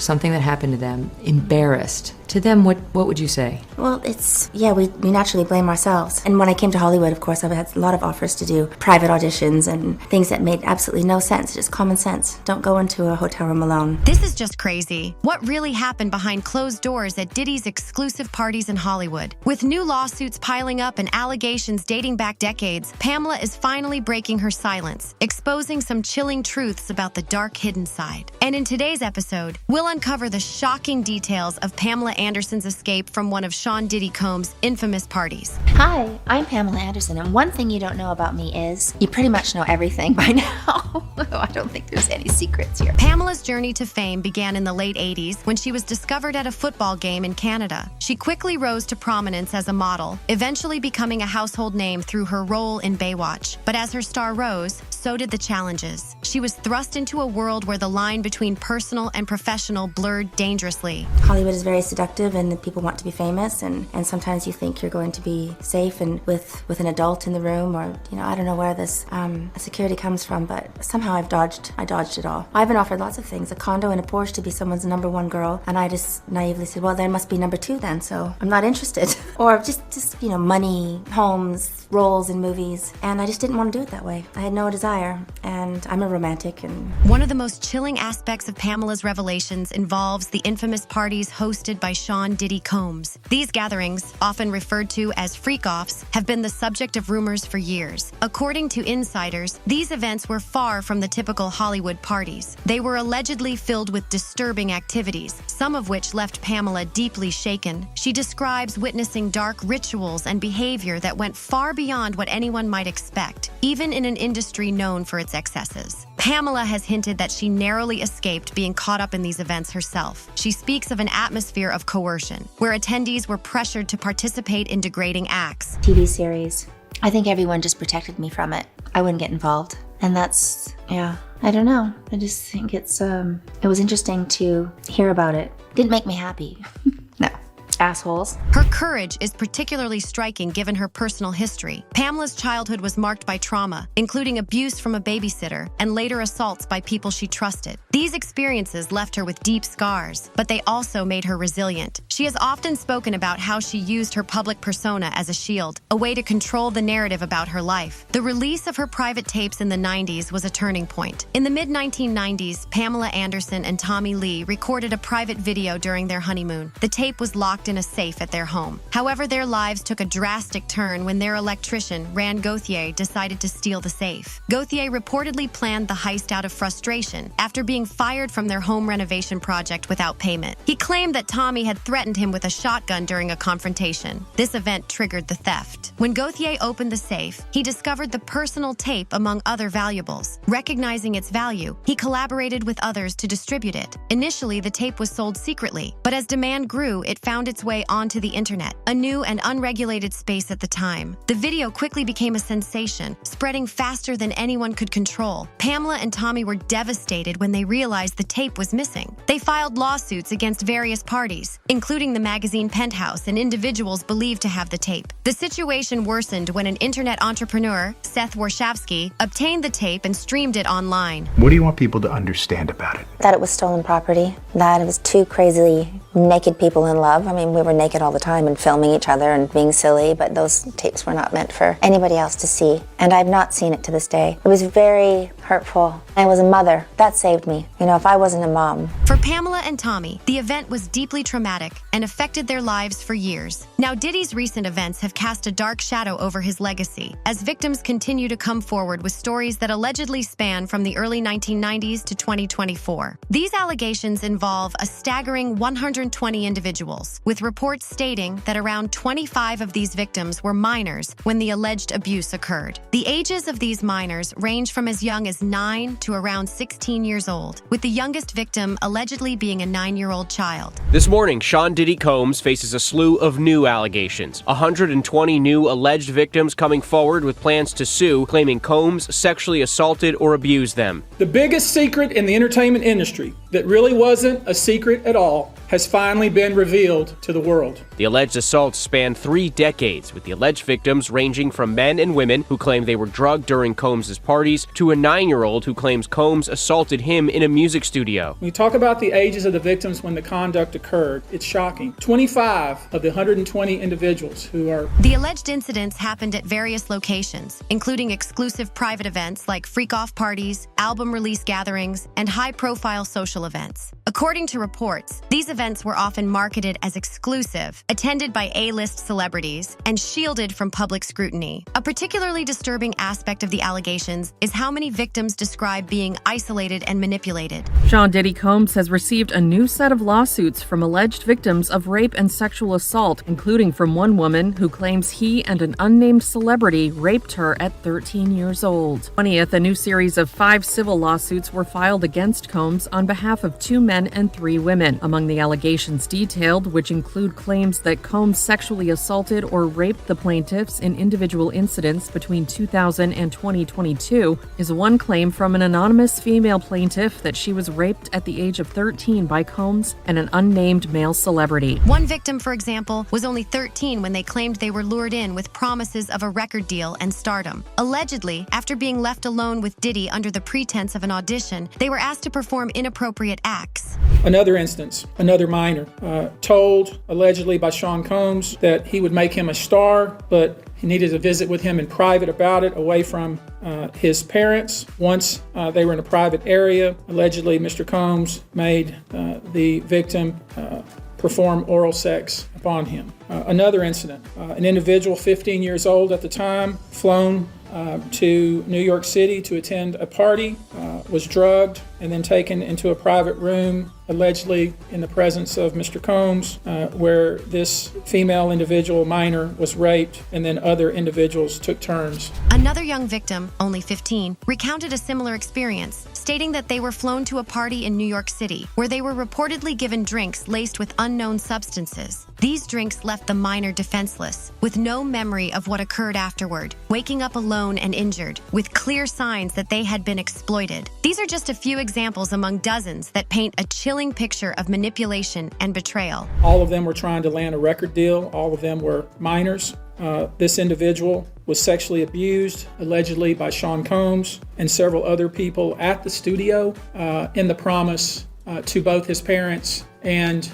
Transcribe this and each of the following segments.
something that happened to them, embarrassed, to them, what would you say? Well, we naturally blame ourselves. And when I came to Hollywood, of course, I've had a lot of offers to do private auditions and things that made absolutely no sense, just common sense. Don't go into a hotel room alone. This is just crazy. What really happened behind closed doors at Diddy's exclusive parties in Hollywood? With new lawsuits piling up and allegations dating back decades, Pamela is finally breaking her silence, exposing some chilling truths about the dark hidden side. And in today's episode, we'll uncover the shocking details of Pamela Anderson's escape from one of Sean Diddy Combs' infamous parties. Hi, I'm Pamela Anderson, and one thing you don't know about me is you pretty much know everything by now. I don't think there's any secrets here. Pamela's journey to fame began in the late 80s when she was discovered at a football game in Canada. She quickly rose to prominence as a model, eventually becoming a household name through her role in Baywatch. But as her star rose, so did the challenges. She was thrust into a world where the line between personal and professional blurred dangerously. Hollywood is very seductive and people want to be famous, and sometimes you think you're going to be safe and with an adult in the room, or I don't know where this security comes from, but somehow I dodged it all. I've been offered lots of things, a condo and a Porsche to be someone's number one girl, and I just naively said, well, there must be number two then, so I'm not interested. Or just money, homes, roles in movies, and I just didn't want to do it that way. I had no desire, and I'm a romantic. And one of the most chilling aspects of Pamela's revelations involves the infamous parties hosted by Sean Diddy Combs. These gatherings, often referred to as freak-offs, have been the subject of rumors for years. According to insiders, these events were far from the typical Hollywood parties. They were allegedly filled with disturbing activities, some of which left Pamela deeply shaken. She describes witnessing dark rituals and behavior that went far beyond what anyone might expect, even in an industry known for its excesses. Pamela has hinted that she narrowly escaped being caught up in these events herself. She speaks of an atmosphere of coercion, where attendees were pressured to participate in degrading acts. TV series. I think everyone just protected me from it. I wouldn't get involved. And that's, I don't know. I just think it was interesting to hear about it. Didn't make me happy. No. Assholes. Her courage is particularly striking given her personal history. Pamela's childhood was marked by trauma, including abuse from a babysitter and later assaults by people she trusted. These experiences left her with deep scars, but they also made her resilient. She has often spoken about how she used her public persona as a shield, a way to control the narrative about her life. The release of her private tapes in the 90s was a turning point. In the mid-1990s, Pamela Anderson and Tommy Lee recorded a private video during their honeymoon. The tape was locked in a safe at their home. However, their lives took a drastic turn when their electrician, Rand Gauthier, decided to steal the safe. Gauthier reportedly planned the heist out of frustration after being fired from their home renovation project without payment. He claimed that Tommy had threatened him with a shotgun during a confrontation. This event triggered the theft. When Gauthier opened the safe, he discovered the personal tape among other valuables. Recognizing its value, he collaborated with others to distribute it. Initially, the tape was sold secretly, but as demand grew, it found its way onto the internet, a new and unregulated space at the time. The video quickly became a sensation, spreading faster than anyone could control. Pamela and Tommy were devastated when they realized the tape was missing. They filed lawsuits against various parties, including the magazine Penthouse and individuals believed to have the tape. The situation worsened when an internet entrepreneur, Seth Warshawski, obtained the tape and streamed it online. What do you want people to understand about it? That it was stolen property, that it was two crazily naked people in love. I mean, we were naked all the time and filming each other and being silly, but those tapes were not meant for anybody else to see. And I've not seen it to this day. It was very hurtful. I was a mother. That saved me. If I wasn't a mom. For Pamela and Tommy, the event was deeply traumatic and affected their lives for years. Now, Diddy's recent events have cast a dark shadow over his legacy, as victims continue to come forward with stories that allegedly span from the early 1990s to 2024. These allegations involve a staggering 120 individuals, with reports stating that around 25 of these victims were minors when the alleged abuse occurred. The ages of these minors range from as young as 9 to around 16 years old, with the youngest victim allegedly being a 9-year-old child. This morning, Sean Diddy Combs faces a slew of new allegations. 120 new alleged victims coming forward with plans to sue, claiming Combs sexually assaulted or abused them. The biggest secret in the entertainment industry that really wasn't a secret at all has finally been revealed to the world. The alleged assaults spanned 3 decades, with the alleged victims ranging from men and women who claim they were drugged during Combs' parties to a 9-year-old who claims Combs assaulted him in a music studio. When you talk about the ages of the victims when the conduct occurred, it's shocking. 25 of the 120 individuals who are... The alleged incidents happened at various locations, including exclusive private events like freak-off parties, album release gatherings, and high-profile social events. According to reports, these events were often marketed as exclusive, attended by A-list celebrities, and shielded from public scrutiny. A particularly disturbing aspect of the allegations is how many victims describe being isolated and manipulated. Sean Diddy Combs has received a new set of lawsuits from alleged victims of rape and sexual assault, including from one woman who claims he and an unnamed celebrity raped her at 13 years old. 20th, a new series of 5 civil lawsuits were filed against Combs on behalf of 2 men and 3 women. Among the allegations detailed, which include claims that Combs sexually assaulted or raped the plaintiffs in individual incidents between 2000 and 2022, is one claim from an anonymous female plaintiff that she was raped at the age of 13 by Combs and an unnamed male celebrity. One victim, for example, was only 13 when they claimed they were lured in with promises of a record deal and stardom. Allegedly, after being left alone with Diddy under the pretense of an audition, they were asked to perform inappropriate acts. Another instance, another minor, told allegedly by Sean Combs that he would make him a star, but he needed a visit with him in private about it, away from his parents. Once they were in a private area, allegedly Mr. Combs made the victim perform oral sex upon him. Another incident, an individual 15 years old at the time, flown to New York City to attend a party, was drugged and then taken into a private room, allegedly in the presence of Mr. Combs, where this female individual minor was raped, and then other individuals took turns. Another young victim, only 15, recounted a similar experience, stating that they were flown to a party in New York City, where they were reportedly given drinks laced with unknown substances. These drinks left the minor defenseless, with no memory of what occurred afterward, waking up alone and injured, with clear signs that they had been exploited. These are just a few examples among dozens that paint a chilling picture of manipulation and betrayal. All of them were trying to land a record deal. All of them were minors. This individual was sexually abused, allegedly by Sean Combs and several other people at the studio, in the promise to both his parents and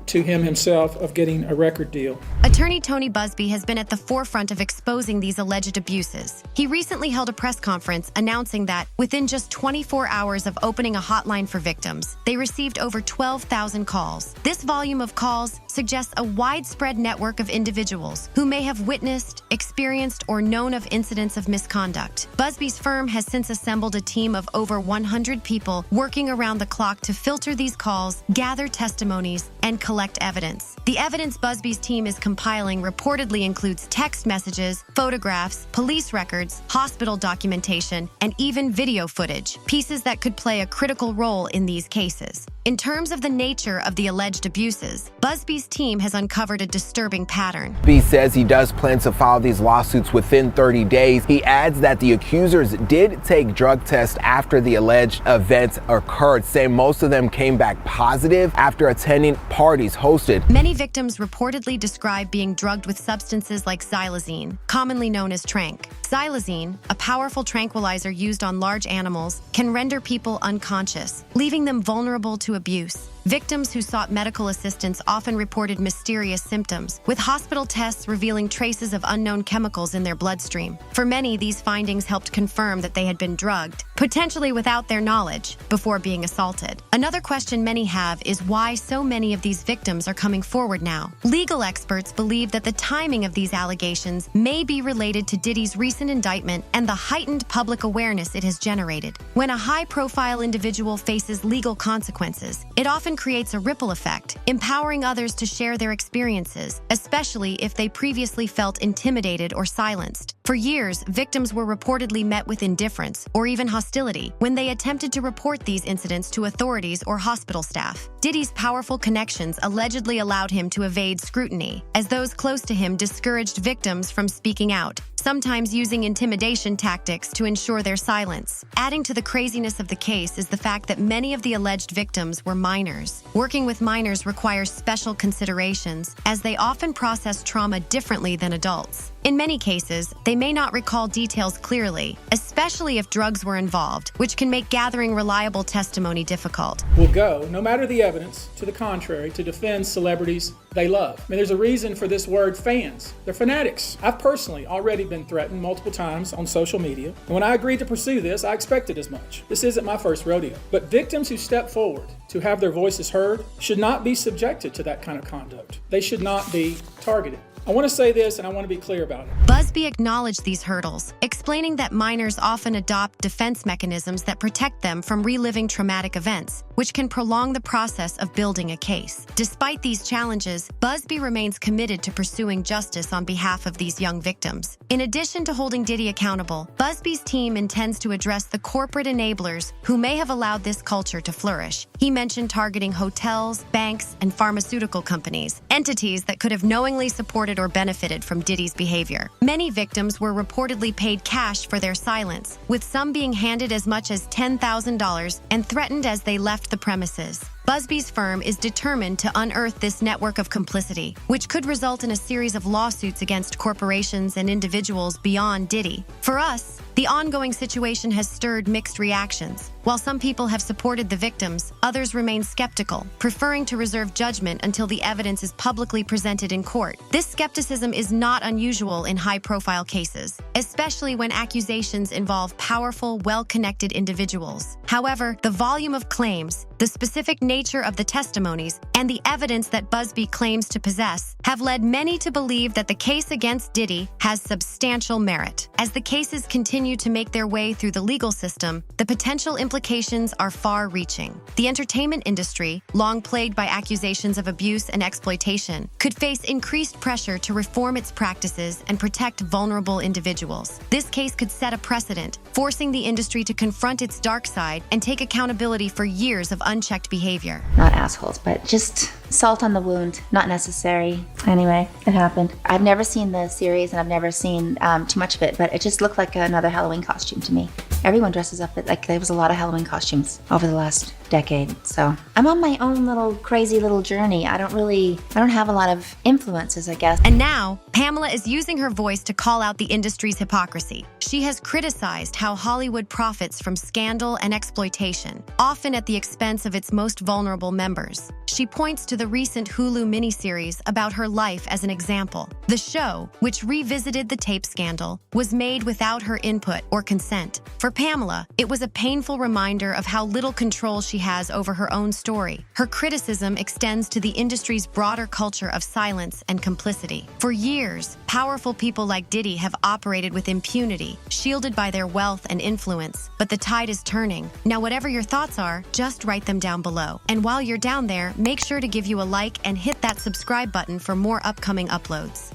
to him himself of getting a record deal. Attorney Tony Busby has been at the forefront of exposing these alleged abuses. He recently held a press conference announcing that within just 24 hours of opening a hotline for victims, they received over 12,000 calls. This volume of calls suggests a widespread network of individuals who may have witnessed, experienced, or known of incidents of misconduct. Busby's firm has since assembled a team of over 100 people working around the clock to filter these calls, gather testimonies, and collect evidence. The evidence Busby's team is compiling reportedly includes text messages, photographs, police records, hospital documentation, and even video footage, pieces that could play a critical role in these cases. In terms of the nature of the alleged abuses, Busby's team has uncovered a disturbing pattern. B says he does plan to file these lawsuits within 30 days. He adds that the accusers did take drug tests after the alleged events occurred, saying most of them came back positive after attending parties hosted. Many victims reportedly describe being drugged with substances like xylazine, commonly known as tranq. Xylazine, a powerful tranquilizer used on large animals, can render people unconscious, leaving them vulnerable to abuse. Victims who sought medical assistance often reported mysterious symptoms, with hospital tests revealing traces of unknown chemicals in their bloodstream. For many, these findings helped confirm that they had been drugged, potentially without their knowledge, before being assaulted. Another question many have is why so many of these victims are coming forward now. Legal experts believe that the timing of these allegations may be related to Diddy's recent indictment and the heightened public awareness it has generated. When a high-profile individual faces legal consequences, it often creates a ripple effect, empowering others to share their experiences, especially if they previously felt intimidated or silenced. For years, victims were reportedly met with indifference or even hostility when they attempted to report these incidents to authorities or hospital staff. Diddy's powerful connections allegedly allowed him to evade scrutiny, as those close to him discouraged victims from speaking out, sometimes using intimidation tactics to ensure their silence. Adding to the craziness of the case is the fact that many of the alleged victims were minors. Working with minors requires special considerations, as they often process trauma differently than adults. In many cases, they may not recall details clearly, especially if drugs were involved, which can make gathering reliable testimony difficult. Will go, no matter the evidence to the contrary, to defend celebrities they love. I mean, there's a reason for this word fans. They're fanatics. I've personally already been threatened multiple times on social media. And when I agreed to pursue this, I expected as much. This isn't my first rodeo. But victims who step forward to have their voices heard should not be subjected to that kind of conduct. They should not be targeted. I want to say this, and I want to be clear about it. Busby acknowledged these hurdles, explaining that minors often adopt defense mechanisms that protect them from reliving traumatic events, which can prolong the process of building a case. Despite these challenges, Busby remains committed to pursuing justice on behalf of these young victims. In addition to holding Diddy accountable, Busby's team intends to address the corporate enablers who may have allowed this culture to flourish. He mentioned targeting hotels, banks, and pharmaceutical companies, entities that could have knowingly supported or benefited from Diddy's behavior. Many victims were reportedly paid cash for their silence, with some being handed as much as $10,000 and threatened as they left the premises. Busby's firm is determined to unearth this network of complicity, which could result in a series of lawsuits against corporations and individuals beyond Diddy. For us, the ongoing situation has stirred mixed reactions. While some people have supported the victims, others remain skeptical, preferring to reserve judgment until the evidence is publicly presented in court. This skepticism is not unusual in high-profile cases, especially when accusations involve powerful, well-connected individuals. However, the volume of claims, the specific nature of the testimonies, and the evidence that Busby claims to possess have led many to believe that the case against Diddy has substantial merit. As the cases continue to make their way through the legal system, the potential implications are far-reaching. The entertainment industry, long plagued by accusations of abuse and exploitation, could face increased pressure to reform its practices and protect vulnerable individuals. This case could set a precedent, forcing the industry to confront its dark side and take accountability for years of unchecked behavior. Not assholes, but just salt on the wound. Not necessary. Anyway, it happened. I've never seen the series and I've never seen too much of it, but it just looked like another Halloween costume to me. Everyone dresses up, like there was a lot of Halloween costumes over the last decade. So I'm on my own little crazy little journey. I don't have a lot of influences, I guess. And now, Pamela is using her voice to call out the industry's hypocrisy. She has criticized how Hollywood profits from scandal and exploitation, often at the expense of its most vulnerable members. She points to the recent Hulu miniseries about her life as an example. The show, which revisited the tape scandal, was made without her input or consent. For Pamela, it was a painful reminder of how little control she has over her own story. Her criticism extends to the industry's broader culture of silence and complicity. For years, powerful people like Diddy have operated with impunity, shielded by their wealth and influence. But the tide is turning. Now, whatever your thoughts are, just write them down below. And while you're down there, make sure to give you a like and hit that subscribe button for more upcoming uploads.